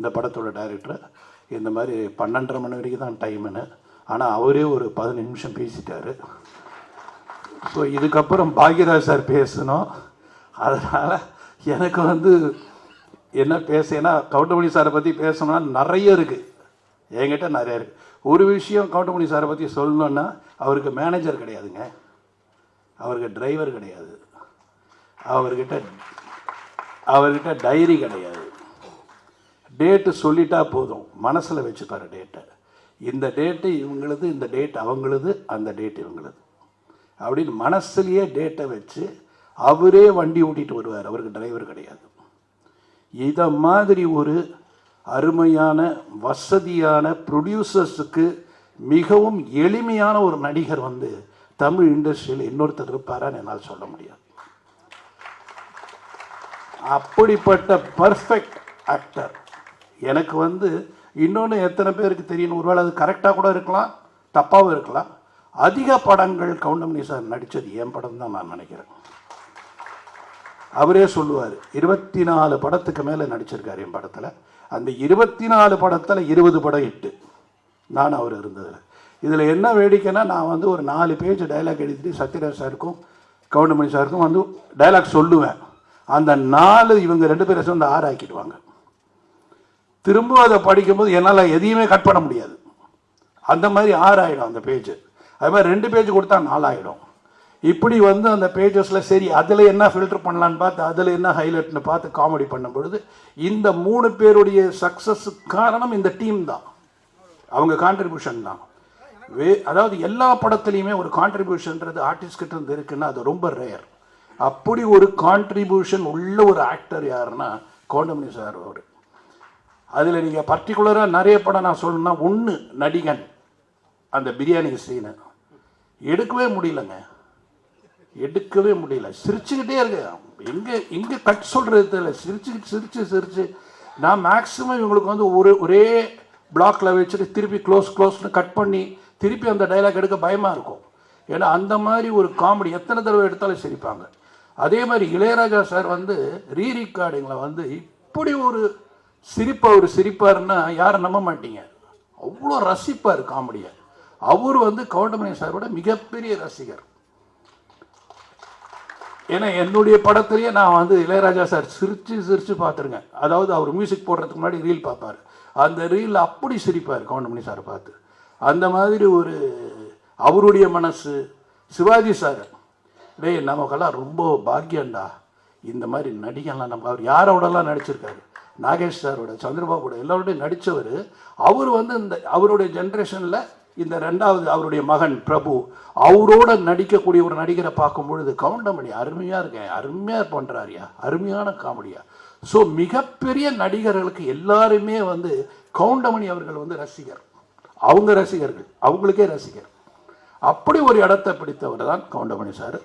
இந்த படத்தோட டைரக்டர், இந்த மாதிரி 12:30 மணி வரைக்கும் தான் டைமுன்னு. ஆனால் அவரே ஒரு 15 நிமிஷம் பேசிட்டார். ஸோ இதுக்கப்புறம் பாக்யராஜ் சார் பேசணும். அதனால் எனக்கு வந்து என்ன ஏன்னா கவுண்டமணி சாரை பற்றி பேசணும்னா நிறைய இருக்குது, என்கிட்ட நிறைய இருக்குது. ஒரு விஷயம் கவுண்டமணி சாரை பற்றி சொல்லணுன்னா, அவருக்கு மேனேஜர் கிடையாதுங்க, அவருக்கு டிரைவர் கிடையாது, அவர்கிட்ட டைரி கிடையாது. டேட்டு சொல்லிட்டா போதும், மனசில் வச்சுப்பாரு டேட்டை. இந்த டேட்டு இவங்களது, இந்த டேட் அவங்களது, அந்த டேட் இவங்களது அப்படின்னு மனசுலேயே டேட்டை வச்சு அவரே வண்டி ஓட்டிகிட்டு வருவார். அவருக்கு டிரைவர் கிடையாது. இதை மாதிரி ஒரு அருமையான வசதியான ப்ரொடியூசர்ஸுக்கு மிகவும் எளிமையான ஒரு நடிகர் வந்து தமிழ் இண்டஸ்ட்ரியில் இன்னொருத்தர் இருப்பாரான்னு என்னால் சொல்ல முடியாது. அப்படிப்பட்ட பர்ஃபெக்ட் ஆக்டர் எனக்கு வந்து இன்னொன்று எத்தனை பேருக்கு தெரியணும், ஒருவேளை அது கரெக்டாக கூட இருக்கலாம், தப்பாகவும் இருக்கலாம். அதிக படங்கள் கவுண்டமணி சார் நடித்தது என் படம் தான் நான் நினைக்கிறேன். அவரே சொல்லுவார், 24 படத்துக்கு மேலே நடிச்சிருக்கார் என் படத்தில். அந்த 24 படத்தில் 20 படம் ஹிட்டு, நான் அவர் இருந்ததில். இதில் என்ன வேடிக்கைன்னா, நான் வந்து ஒரு 4 பேஜ் டைலாக் எழுதிட்டு சத்யராஜ் சாருக்கும் கவுண்டமணி சாருக்கும் வந்து டைலாக் சொல்லுவேன். அந்த 4 இவங்க 2 பேரை சேர்ந்து 6 ஆக்கிடுவாங்க. திரும்ப அதை படிக்கும்போது என்னால் எதையுமே கட் பண்ண முடியாது. அந்த மாதிரி 6 ஆகிடும் அந்த பேஜ். அது மாதிரி 2 பேஜ் கொடுத்தா 4 ஆகிடும். இப்படி வந்து அந்த பேஜஸில் சரி அதில் என்ன ஃபில்டர் பண்ணலான்னு பார்த்து, அதில் என்ன ஹைலைட்னு பார்த்து காமெடி பண்ணும் பொழுது இந்த 3 பேருடைய சக்ஸஸுக்கு காரணம் இந்த டீம் தான், அவங்க கான்ட்ரிபியூஷன் தான். அதாவது எல்லா படத்துலையுமே ஒரு கான்ட்ரிபியூஷன்றது ஆர்டிஸ்ட் கிட்ட இருந்து இருக்குன்னா அது ரொம்ப ரேர். அப்படி ஒரு கான்ட்ரிபியூஷன் உள்ள ஒரு ஆக்டர் யாருன்னா கவுண்டமணி சார். அவர் அதில் நீங்கள் பர்டிகுலராக நிறைய படம் நான் சொல்லணும்னா, ஒன்று நடிகன், அந்த பிரியாணி சீனை எடுக்கவே முடியலங்க, எடுக்கவே முடியல. சிரிச்சுக்கிட்டே இருக்கு, எங்கே கட் சொல்கிறது தெரியல. சிரிச்சு நான் மேக்ஸிமம் இவங்களுக்கு வந்து ஒரே பிளாக்கில் வச்சுட்டு திருப்பி க்ளோஸ்னு கட் பண்ணி திருப்பி அந்த டைலாக் எடுக்க பயமாக இருக்கும். ஏன்னா அந்த மாதிரி ஒரு காமெடி எத்தனை தடவை எடுத்தாலும் சிரிப்பாங்க. அதே மாதிரி இளையராஜா சார் வந்து ரீரிகார்டிங்கில் வந்து இப்படி ஒரு சிரிப்பாருன்னா யாரும் நம்ப மாட்டீங்க, அவ்வளோ ரசிப்பார் காமெடியை. அவர் வந்து கவுண்டமணி சாரோட மிகப்பெரிய ரசிகர். ஏன்னா என்னுடைய படத்துலேயே நான் வந்து இளையராஜா சார் சிரிச்சு பார்த்துருங்க. அதாவது அவர் மியூசிக் போடுறதுக்கு முன்னாடி ரீல் பார்ப்பார், அந்த ரீலில் அப்படி சிரிப்பார் கவுண்டமணி சாரை பார்த்து. அந்த மாதிரி ஒரு அவருடைய மனசு. சிவாஜி சார், டேய் நமக்கெல்லாம் ரொம்ப பாக்கியண்டா, இந்த மாதிரி நடிகன்லாம் நம்ம. அவர் யாரோடலாம் நடிச்சிருக்காரு, நாகேஷ் சாரோட, சந்திரபாபுட, எல்லாரோடையும் நடித்தவர். அவர் வந்து இந்த அவருடைய ஜென்ரேஷனில் இந்த 2வது அவருடைய மகன் பிரபு, அவரோட நடிக்கக்கூடிய ஒரு நடிகரை பார்க்கும் பொழுது கவுண்டமணி அருமையாக இருக்கேன், அருமையாக பண்ணுறாரியா, அருமையான காமெடியா. ஸோ மிகப்பெரிய நடிகர்களுக்கு எல்லாருமே வந்து கவுண்டமணி அவர்கள் வந்து ரசிகர், அவங்க ரசிகர்கள், அவங்களுக்கே ரசிகர். அப்படி ஒரு இடத்தை பிடித்தவர் தான் கவுண்டமணி சார்.